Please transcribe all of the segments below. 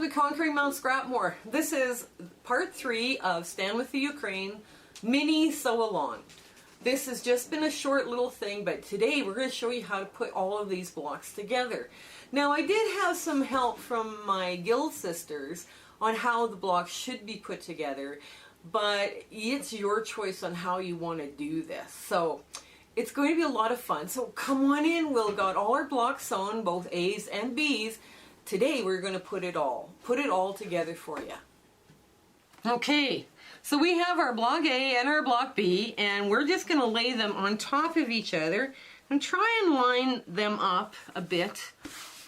to Conquering Mount Scrapmore. This is part 3 of Stand With the Ukraine mini sew along. This has just been a short little thing, but today we're going to show you how to put all of these blocks together. Now, I did have some help from my guild sisters on how the blocks should be put together, but it's your choice on how you want to do this. So it's going to be a lot of fun. So come on in. We've got all our blocks sewn, both A's and B's. Today we're going to put it all together for you. Okay, so we have our block A and our block B, and we're just going to lay them on top of each other and try and line them up a bit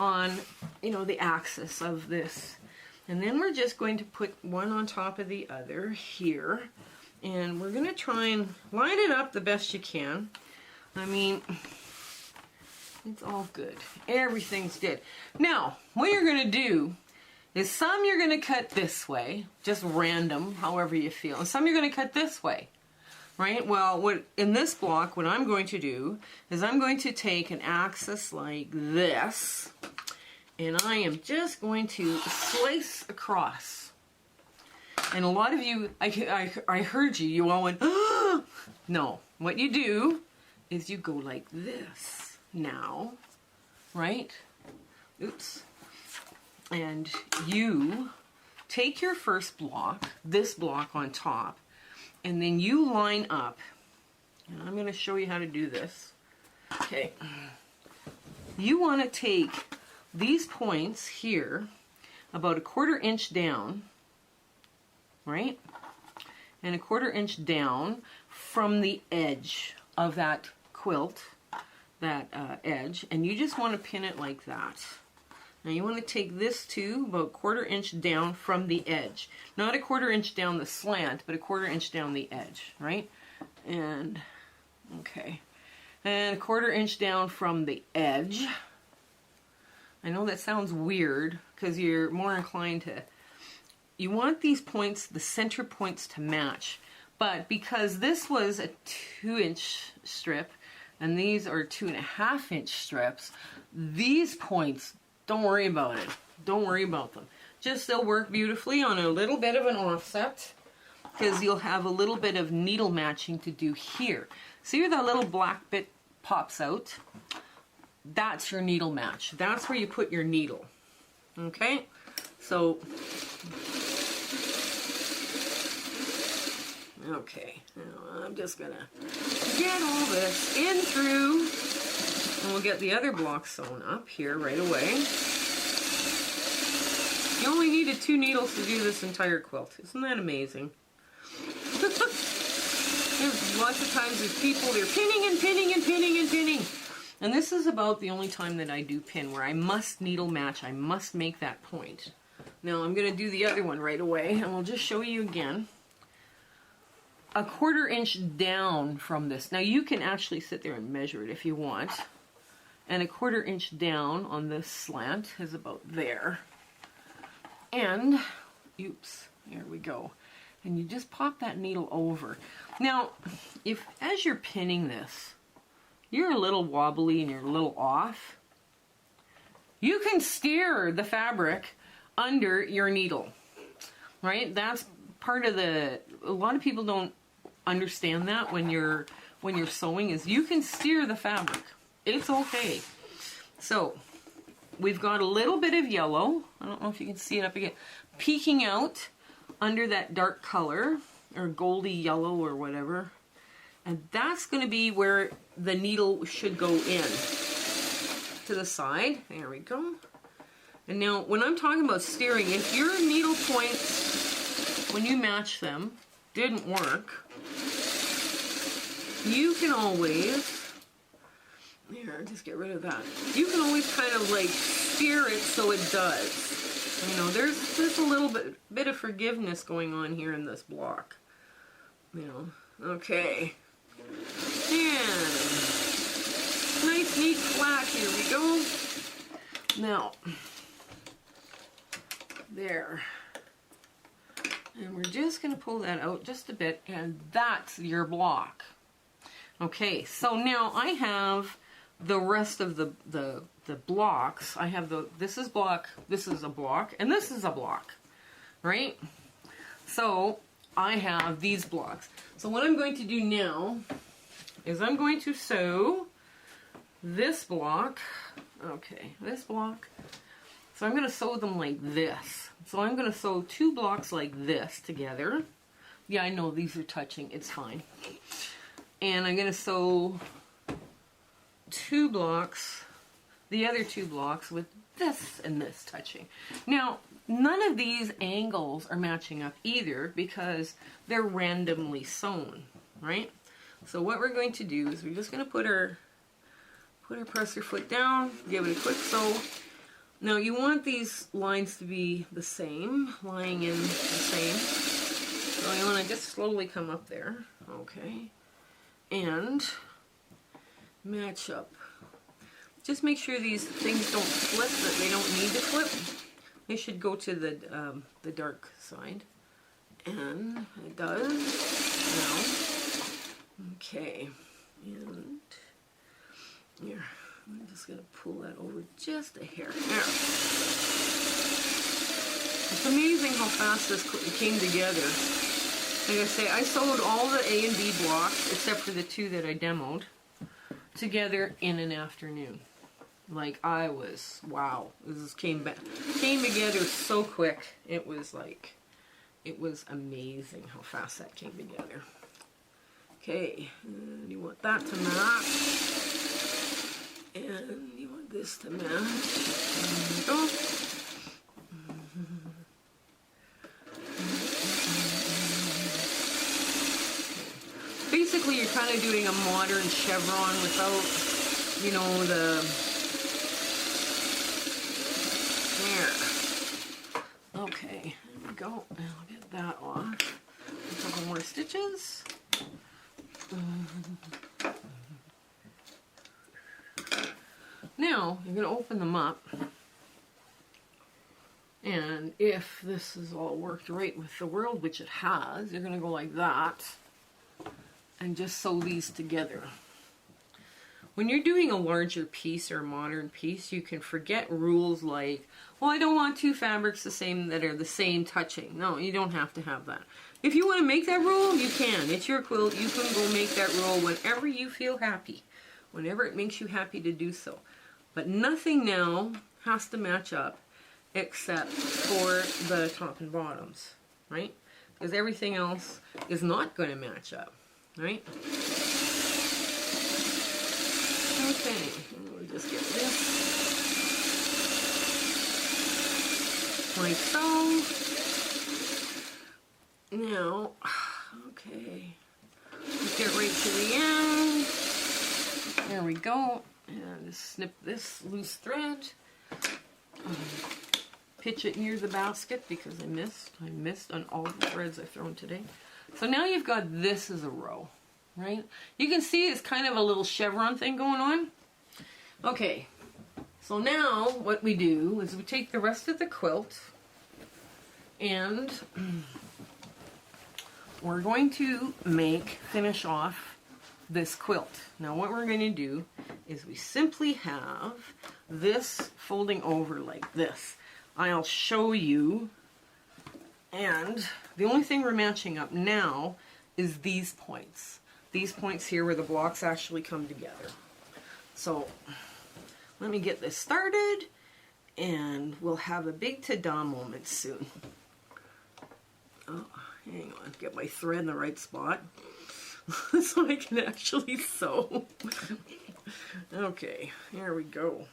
on, the axis of this. And then we're just going to put one on top of the other here, and we're going to try and line it up the best you can. I mean, it's all good. Everything's good. Now, what you're going to do is some you're going to cut this way, just random, however you feel, and some you're going to cut this way, right? Well, in this block, what I'm going to do is I'm going to take an axis like this, and I am just going to slice across. And a lot of you, I heard you, you all went, ah! No, what you do is you go like this now, right? Oops. And you take your first block, this block on top, and then you line up. And I'm going to show you how to do this. Okay. You want to take these points here about 1/4 inch down, right? And 1/4 inch down from the edge of that quilt, that edge, and you just want to pin it like that. Now you want to take this too, about 1/4 inch down from the edge. Not 1/4 inch down the slant, but 1/4 inch down the edge, right? And, okay. And 1/4 inch down from the edge. I know that sounds weird, because you're more inclined to, you want these points, the center points, to match. But because this was a 2-inch strip, and these are 2.5 inch strips, these points, don't worry about it. Don't worry about them. Just they'll work beautifully on a little bit of an offset, because you'll have a little bit of needle matching to do here. See where that little black bit pops out? That's your needle match. That's where you put your needle. Okay? So, okay, now I'm just gonna get all this in through, and we'll get the other block sewn up here right away. You only needed 2 needles to do this entire quilt. Isn't that amazing? There's lots of times with people, they're pinning and pinning and pinning and pinning. And this is about the only time that I do pin, where I must needle match. I must make that point. Now I'm going to do the other one right away, and we'll just show you again. 1/4 inch down from this. Now you can actually sit there and measure it if you want. And 1/4 inch down on this slant is about there. And, oops, there we go. And you just pop that needle over. Now, if as you're pinning this, you're a little wobbly and you're a little off, you can steer the fabric under your needle, right? That's part of a lot of people don't understand that when you're sewing, is you can steer the fabric. It's okay. So we've got a little bit of yellow, I don't know if you can see it up again, peeking out under that dark color, or goldy yellow or whatever. And that's going to be where the needle should go in. To the side. There we go. And now, when I'm talking about steering, if your needle points, when you match them, didn't work, you can always, here, just get rid of that. You can always kind of like steer it so it does. There's a little bit of forgiveness going on here in this block. Okay. And nice, neat, flat. Here we go. Now, there. And we're just going to pull that out just a bit, and that's your block. Okay, so now I have the rest of the blocks, I have this is a block, and this is a block, right? So I have these blocks. So what I'm going to do now is I'm going to sew this block, okay, this block. So I'm going to sew them like this. So I'm going to sew 2 blocks like this together. Yeah, I know these are touching, it's fine. And I'm going to sew 2 blocks, the other 2 blocks with this and this touching. Now, none of these angles are matching up either because they're randomly sewn, right? So what we're going to do is we're just going to put our presser foot down, give it a quick sew. Now you want these lines to be the same, lying in the same. So you want to just slowly come up there, okay, and match up. Just make sure these things don't flip, that they don't need to flip. They should go to the dark side, and it does now. Okay, and here, I'm just going to pull that over just a hair. There. It's amazing how fast this came together. Like I say, I sewed all the A and B blocks, except for the 2 that I demoed, together in an afternoon. Like, I was, wow, this came together so quick. It was like, it was amazing how fast that came together. Okay, and you want that to match, and you want this to match. There we go. Basically, you're kind of doing a modern chevron without, you know, the... There. Okay, there we go. I'll get that off. A couple more stitches. Now, you're going to open them up. And if this has all worked right with the world, which it has, you're going to go like that. And just sew these together. When you're doing a larger piece or a modern piece, you can forget rules like, well, I don't want 2 fabrics the same that are the same touching. No, you don't have to have that. If you want to make that rule, you can. It's your quilt. You can go make that rule whenever you feel happy. Whenever it makes you happy to do so. But nothing now has to match up except for the top and bottoms, right? Because everything else is not going to match up. Right? Okay, we'll just get this like so. Now, okay, let's get right to the end. There we go. And just snip this loose thread. Pitch it near the basket because I missed on all the threads I've thrown today. So now you've got this as a row, right? You can see it's kind of a little chevron thing going on. Okay, so now what we do is we take the rest of the quilt and we're going to finish off this quilt. Now what we're going to do is we simply have this folding over like this. I'll show you. And the only thing we're matching up now is these points. These points here where the blocks actually come together. So let me get this started and we'll have a big ta-da moment soon. Oh, hang on, get my thread in the right spot so I can actually sew. Okay, here we go.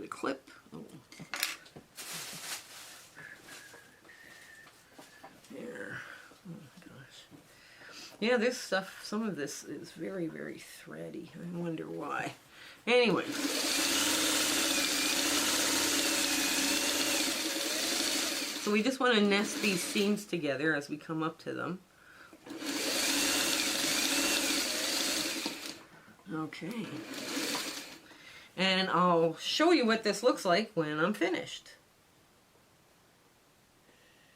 Clip. Oh. There. Oh my gosh. Yeah, this stuff, some of this is very, very thready. I wonder why. Anyway. So we just want to nest these seams together as we come up to them. Okay. And I'll show you what this looks like when I'm finished.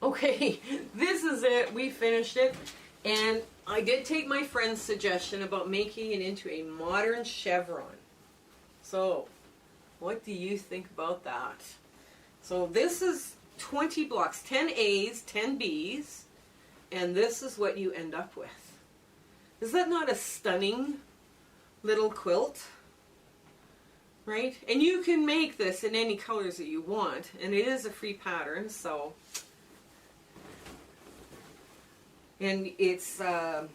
Okay, this is it. We finished it. And I did take my friend's suggestion about making it into a modern chevron. So, what do you think about that? So this is 20 blocks, 10 A's, 10 B's, and this is what you end up with. Is that not a stunning little quilt? Right? And you can make this in any colors that you want, and it is a free pattern, so. And it's 5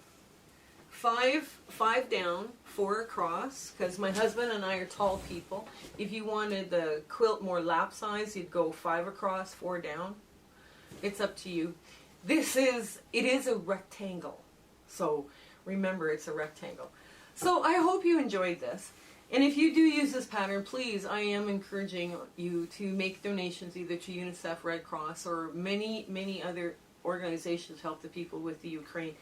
down, 4 across, because my husband and I are tall people. If you wanted the quilt more lap size, you'd go 5 across, 4 down. It's up to you. It is a rectangle. So remember, it's a rectangle. So I hope you enjoyed this. And if you do use this pattern, please, I am encouraging you to make donations either to UNICEF, Red Cross, or many, many other organizations help the people with the Ukraine.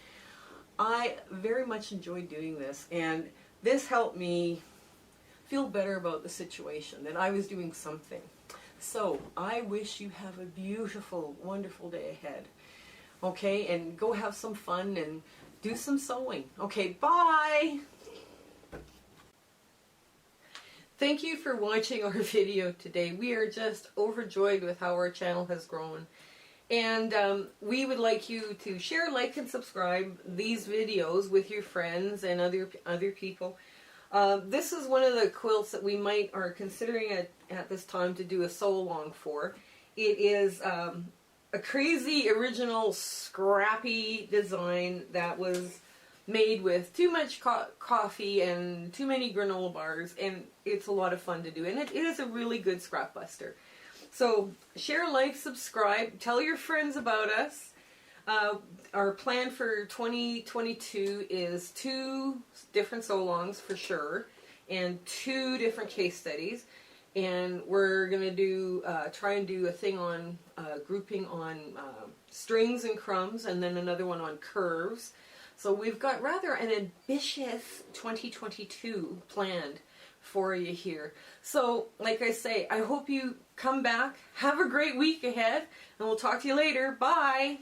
I very much enjoyed doing this, and this helped me feel better about the situation, that I was doing something. So I wish you have a beautiful, wonderful day ahead. Okay, and go have some fun and do some sewing. Okay, bye! Thank you for watching our video today. We are just overjoyed with how our channel has grown. And we would like you to share, like, and subscribe these videos with your friends and other people. This is one of the quilts that we are considering at this time to do a sew-along for. It is a crazy, original, scrappy design that was made with too much coffee and too many granola bars, and it's a lot of fun to do. And it is a really good scrap buster. So share, like, subscribe, tell your friends about us. Our plan for 2022 is 2 different sew-alongs for sure, and 2 different case studies. And we're going to do try and do a thing on grouping on strings and crumbs, and then another one on curves. So we've got rather an ambitious 2022 planned for you here. So, like I say, I hope you come back. Have a great week ahead, and we'll talk to you later. Bye!